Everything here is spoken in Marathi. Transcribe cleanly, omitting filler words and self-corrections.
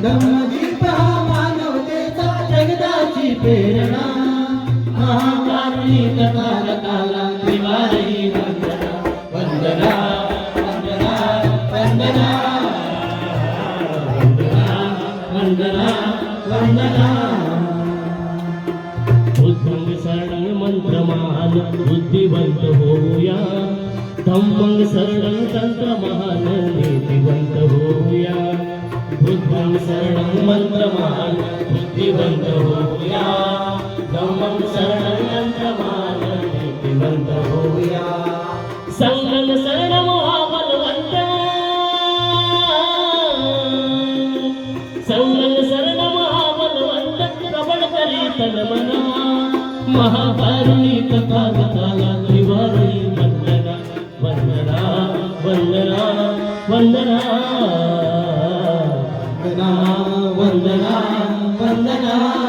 धम्मदीप हा मानवतेचा जगदाची प्रेरणा महाकारुणी कथारकाला त्रिवारी वंदना वंदना वंदना वंदना वंदना वंदना बुद्धं शरणं मंत्रमहान बुद्धिवंत होऊया धम्मं शरणं तंत्रमहान नीतिवंत होऊया बुद्धं शरणं मंत्रमहान बुद्धिवंत होऊया धम्मं शरणं तंत्रमहान नीतिवंत होऊया संघं शरणं महाबलवंत संघं शरणं महाबलवंत प्रबळ करी तन मना महाकारुणी कथागताला त्रिवारी वंदना वंदना वंदना वंदना वंदना वंदना वंदना